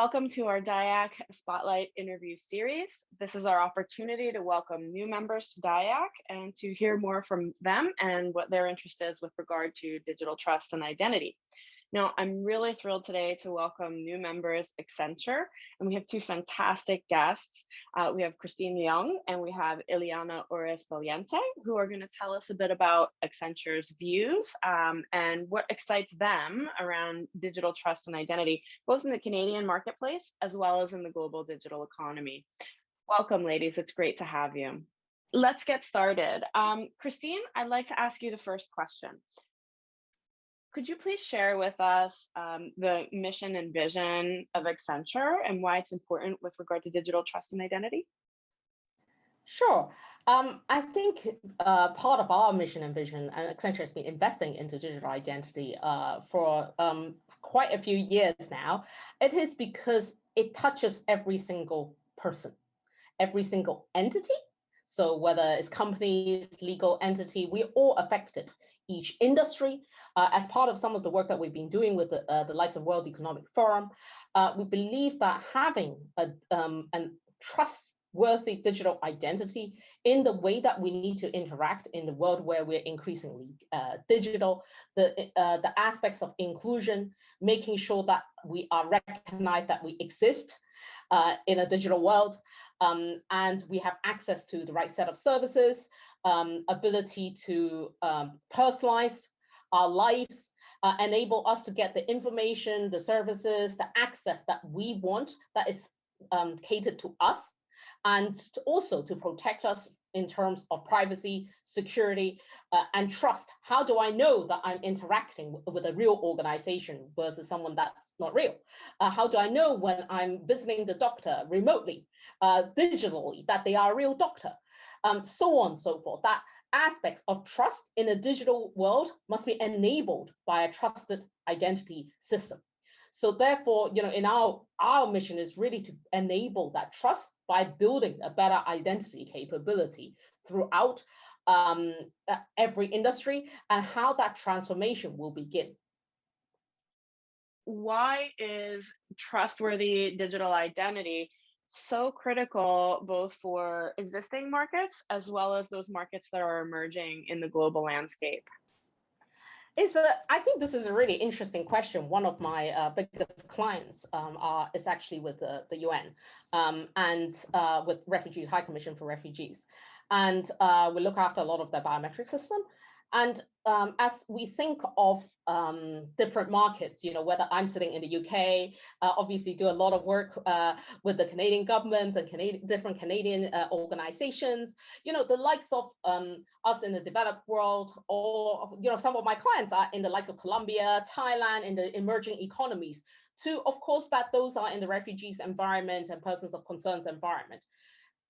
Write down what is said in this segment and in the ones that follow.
Welcome to our DIACC Spotlight interview series. This is our opportunity to welcome new members to DIACC and to hear more from them and what their interest is with regard to digital trust and identity. Now, I'm really thrilled today to welcome new members, Accenture, and we have two fantastic guests. We have Christine Young and we have Ileana Ores Valiente, who are going to tell us a bit about Accenture's views and what excites them around digital trust and identity, both in the Canadian marketplace as well as in the global digital economy. Welcome, ladies. It's great to have you. Let's get started. Christine, I'd like to ask you the first question. Could you please share with us the mission and vision of Accenture and why it's important with regard to digital trust and identity? Sure. I think part of our mission and vision, and Accenture has been investing into digital identity for quite a few years now. It is because it touches every single person, every single entity. So whether it's companies, legal entity, we're all affected. Each industry, as part of some of the work that we've been doing with the likes of World Economic Forum, we believe that having a trustworthy digital identity in the way that we need to interact in the world where we're increasingly digital, the aspects of inclusion, making sure that we are recognized that we exist in a digital world, and we have access to the right set of services, ability to personalize our lives, enable us to get the information, the services, the access that we want that is catered to us, and also to protect us in terms of privacy, security, and trust. How do I know that I'm interacting with a real organization versus someone that's not real? How do I know when I'm visiting the doctor remotely, digitally, that they are a real doctor? So on and so forth. That aspects of trust in a digital world must be enabled by a trusted identity system. So therefore, in our mission is really to enable that trust by building a better identity capability throughout every industry, and how that transformation will begin. Why is trustworthy digital identity so critical both for existing markets as well as those markets that are emerging in the global landscape? I think this is a really interesting question. One of my biggest clients is actually with the UN and with Refugees, High Commission for Refugees. And we look after a lot of their biometric system. And as we think of different markets, whether I'm sitting in the UK, obviously do a lot of work with the Canadian government and different Canadian organizations, the likes of us in the developed world, or, some of my clients are in the likes of Colombia, Thailand, in the emerging economies, to, of course, that those are in the refugees environment and persons of concerns environment.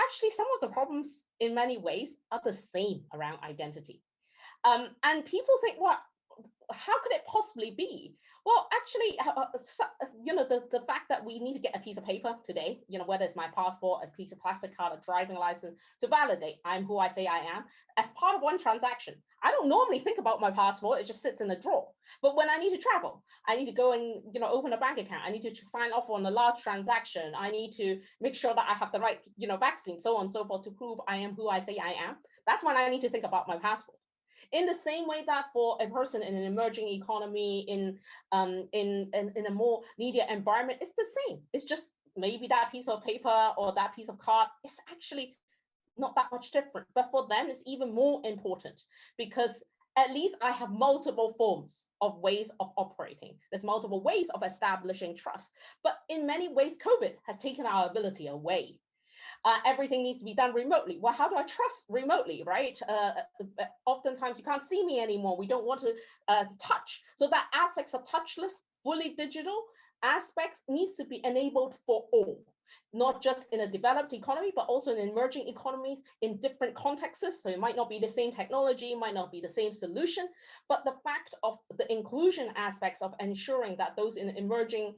Actually, some of the problems in many ways are the same around identity. And people think, well, how could it possibly be? Well, actually, the fact that we need to get a piece of paper today, whether it's my passport, a piece of plastic card, a driving license, to validate I'm who I say I am, as part of one transaction. I don't normally think about my passport, it just sits in a drawer. But when I need to travel, I need to go and open a bank account, I need to sign off on a large transaction, I need to make sure that I have the right vaccine, so on and so forth, to prove I am who I say I am. That's when I need to think about my passport. In the same way that for a person in an emerging economy, in a more media environment, it's the same. It's just maybe that piece of paper or that piece of card is actually not that much different. But for them, it's even more important because at least I have multiple forms of ways of operating. There's multiple ways of establishing trust. But in many ways, COVID has taken our ability away. Everything needs to be done remotely. Well, how do I trust remotely, right? Oftentimes you can't see me anymore. We don't want to touch. So that aspects of touchless, fully digital aspects needs to be enabled for all. not just in a developed economy, but also in emerging economies in different contexts. So it might not be the same technology, might not be the same solution, but the fact of the inclusion aspects of ensuring that those in emerging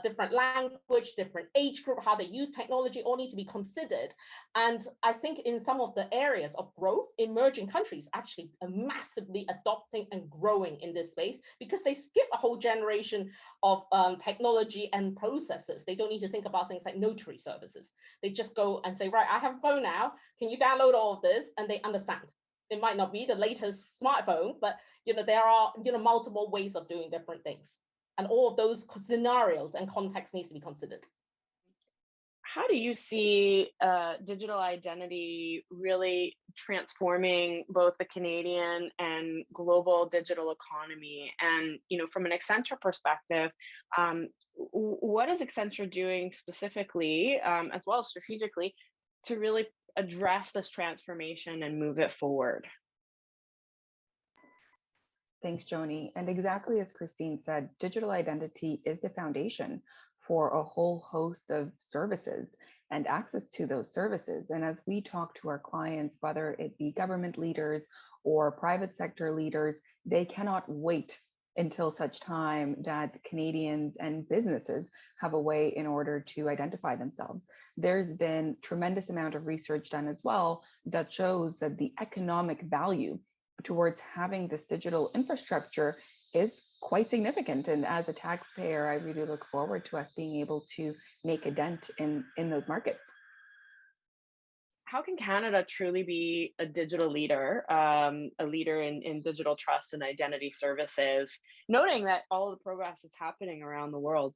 different language, different age group, how they use technology, all need to be considered. And I think in some of the areas of growth, emerging countries actually are massively adopting and growing in this space because they skip a whole generation of technology and processes. They don't need to think about things like notary services. They just go and say, right, I have a phone now. Can you download all of this? And they understand. It might not be the latest smartphone, but there are multiple ways of doing different things. And all of those scenarios and context needs to be considered. How do you see digital identity really transforming both the Canadian and global digital economy? And from an Accenture perspective, what is Accenture doing specifically, as well as strategically, to really address this transformation and move it forward? Thanks, Joni. And exactly as Christine said, digital identity is the foundation for a whole host of services and access to those services. And as we talk to our clients, whether it be government leaders or private sector leaders, they cannot wait until such time that Canadians and businesses have a way in order to identify themselves. There's been tremendous amount of research done as well that shows that the economic value towards having this digital infrastructure is quite significant. And as a taxpayer, I really look forward to us being able to make a dent in those markets. How can Canada truly be a digital leader, a leader in digital trust and identity services, noting that all of the progress is happening around the world?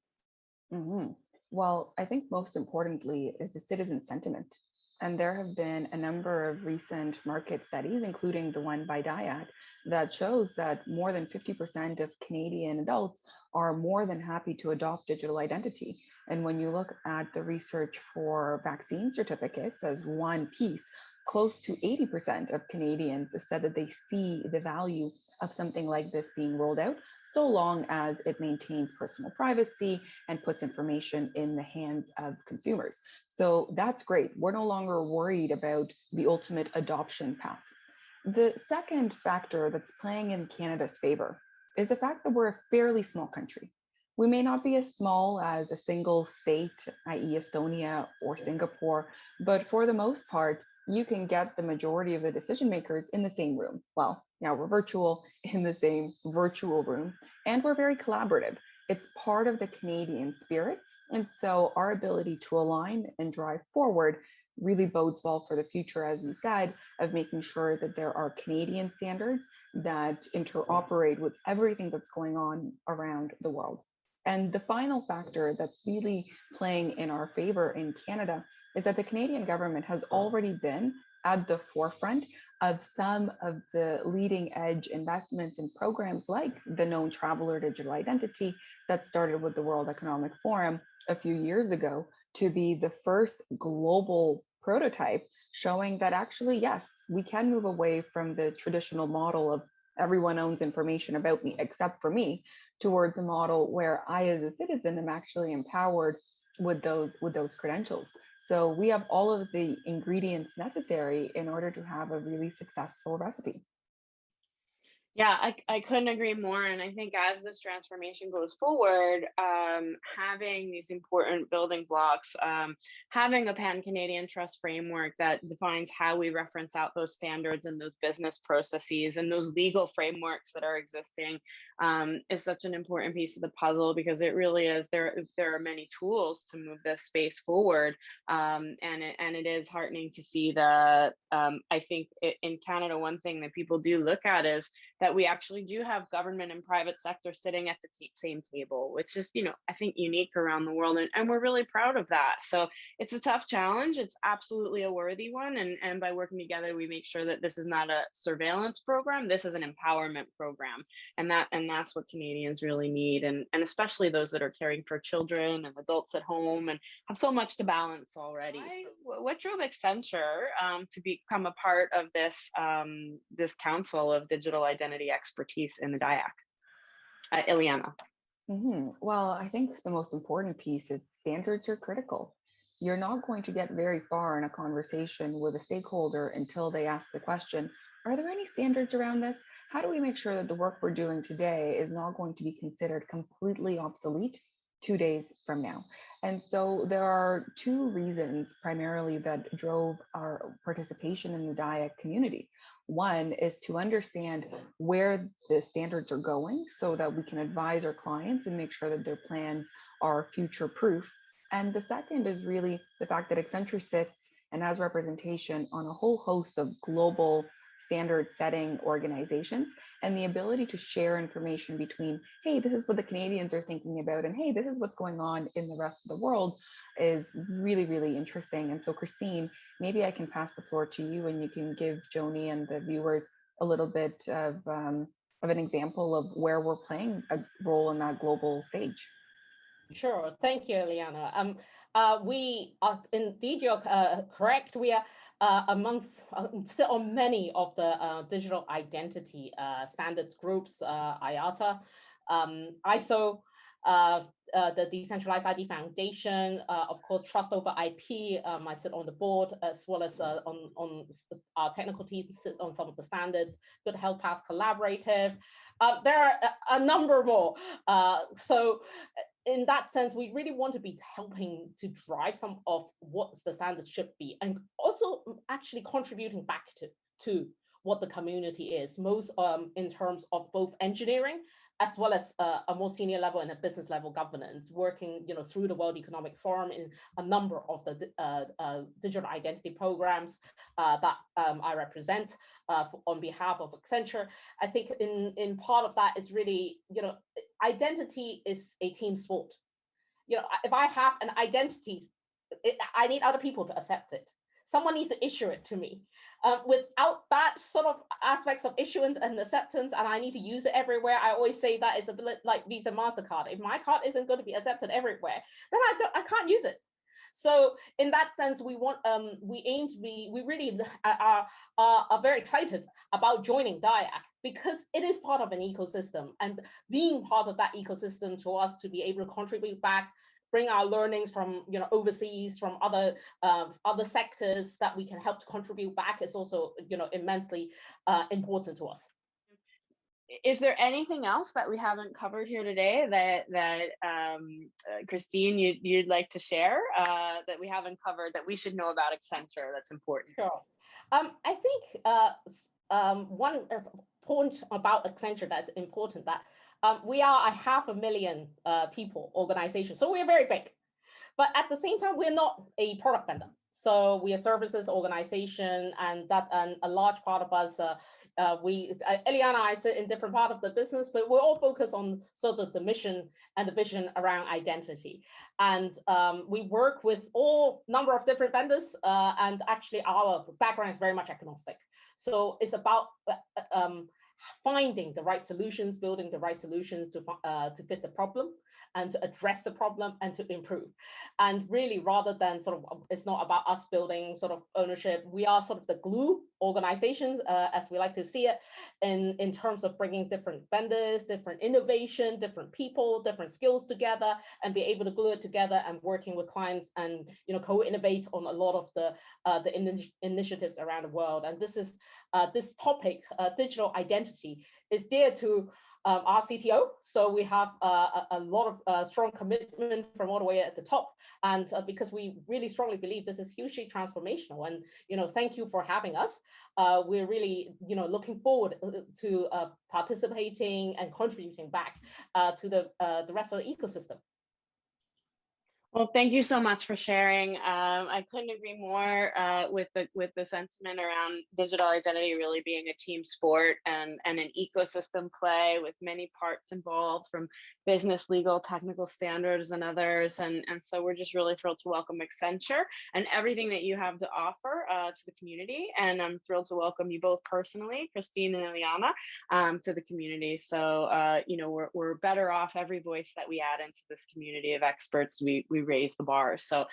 Mm-hmm. Well, I think most importantly is the citizen sentiment. And there have been a number of recent market studies, including the one by DIACC, that shows that more than 50% of Canadian adults are more than happy to adopt digital identity. And when you look at the research for vaccine certificates as one piece, close to 80% of Canadians said that they see the value of something like this being rolled out, so long as it maintains personal privacy and puts information in the hands of consumers. So that's great. We're no longer worried about the ultimate adoption path. The second factor that's playing in Canada's favor is the fact that we're a fairly small country. We may not be as small as a single state, i.e. Estonia or Singapore, but for the most part, you can get the majority of the decision makers in the same room. Well, now we're virtual, in the same virtual room, and we're very collaborative. It's part of the Canadian spirit. And so our ability to align and drive forward really bodes well for the future, as you said, of making sure that there are Canadian standards that interoperate with everything that's going on around the world. And the final factor that's really playing in our favor in Canada is that the Canadian government has already been at the forefront of some of the leading edge investments and programs like the Known Traveler Digital Identity that started with the World Economic Forum a few years ago to be the first global prototype showing that actually, yes, we can move away from the traditional model of everyone owns information about me except for me, towards a model where I as a citizen am actually empowered with those credentials. So we have all of the ingredients necessary in order to have a really successful recipe. Yeah, I couldn't agree more. And I think as this transformation goes forward, having these important building blocks, having a pan-Canadian trust framework that defines how we reference out those standards and those business processes and those legal frameworks that are existing is such an important piece of the puzzle, because it really is, there are many tools to move this space forward. And it is heartening to see that. I think in Canada, one thing that people do look at is that we actually do have government and private sector sitting at the same table, which is, I think unique around the world. And we're really proud of that. So it's a tough challenge. It's absolutely a worthy one. And by working together, we make sure that this is not a surveillance program. This is an empowerment program. And that's what Canadians really need. And especially those that are caring for children and adults at home and have so much to balance already. So what drove Accenture to become a part of this Council of Digital Identity expertise in the DIACC? Ileana. Well, I think the most important piece is standards are critical. you're not going to get very far in a conversation with a stakeholder until they ask the question, are there any standards around this? How do we make sure that the work we're doing today is not going to be considered completely obsolete 2 days from now? And so there are two reasons primarily that drove our participation in the DIACC community. One is to understand where the standards are going so that we can advise our clients and make sure that their plans are future proof. And the second is really the fact that Accenture sits and has representation on a whole host of global standard setting organizations, and the ability to share information between, hey, this is what the Canadians are thinking about, and hey, this is what's going on in the rest of the world is really, really interesting. And so, Christine, maybe I can pass the floor to you and you can give Joni and the viewers a little bit of an example of where we're playing a role in that global stage. Sure. Thank you, Liana. We are indeed, you're correct. We are amongst still on many of the digital identity standards groups, IATA, ISO, the Decentralized ID Foundation, of course, Trust over IP. I sit on the board, as well as on our technical teams sit on some of the standards. Good Health Pass Collaborative. There are a number more. So in that sense, we really want to be helping to drive some of what the standards should be, and also actually contributing back to what the community is, most in terms of both engineering as well as a more senior level and a business level governance, working through the World Economic Forum in a number of the digital identity programs that I represent on behalf of Accenture. I think in part of that is really, identity is a team sport. If I have an identity, I need other people to accept it. Someone needs to issue it to me. Without that sort of aspects of issuance and acceptance, and I need to use it everywhere, I always say that it's a bit like Visa, MasterCard. If my card isn't going to be accepted everywhere, then I can't use it. So in that sense, we really are very excited about joining DIACC, because it is part of an ecosystem, and being part of that ecosystem to us to be able to contribute back, bring our learnings from overseas, from other sectors that we can help to contribute back is also immensely important to us. Is there anything else that we haven't covered here today that Christine, you'd like to share that we haven't covered that we should know about Accenture that's important? Sure. I think one point about Accenture that's important, that we are a 500,000 people organization, so we're very big. But at the same time, we're not a product vendor. So we are a services organization, and a large part of us, Eliana and I sit in different part of the business, but we're all focused on sort of the mission and the vision around identity. And we work with all number of different vendors, and actually our background is very much agnostic. So it's about finding the right solutions, building the right solutions to fit the problem, and to address the problem and to improve. And really, rather than sort of, it's not about us building sort of ownership, we are sort of the glue organizations, as we like to see it, in terms of bringing different vendors, different innovation, different people, different skills together, and be able to glue it together and working with clients and co-innovate on a lot of the initiatives around the world. And this topic, digital identity, is dear to our CTO. So we have a lot of strong commitment from all the way at the top, and because we really strongly believe this is hugely transformational. And thank you for having us. We're really looking forward to participating and contributing back to the rest of the ecosystem. Well, thank you so much for sharing. I couldn't agree more with the sentiment around digital identity really being a team sport and an ecosystem play with many parts involved, from business, legal, technical standards, and others. And so we're just really thrilled to welcome Accenture and everything that you have to offer to the community. And I'm thrilled to welcome you both personally, Christine and Eliana, to the community. So we're better off every voice that we add into this community of experts. We raise the bar. So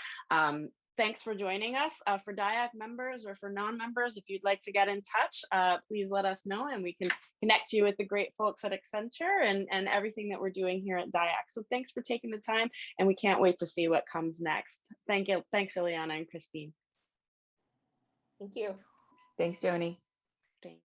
thanks for joining us. For DIACC members or for non-members, if you'd like to get in touch, please let us know and we can connect you with the great folks at Accenture and everything that we're doing here at DIACC. So thanks for taking the time, and we can't wait to see what comes next. Thank you. Thanks, Ileana and Christine. Thank you. Thanks, Joni. Thanks.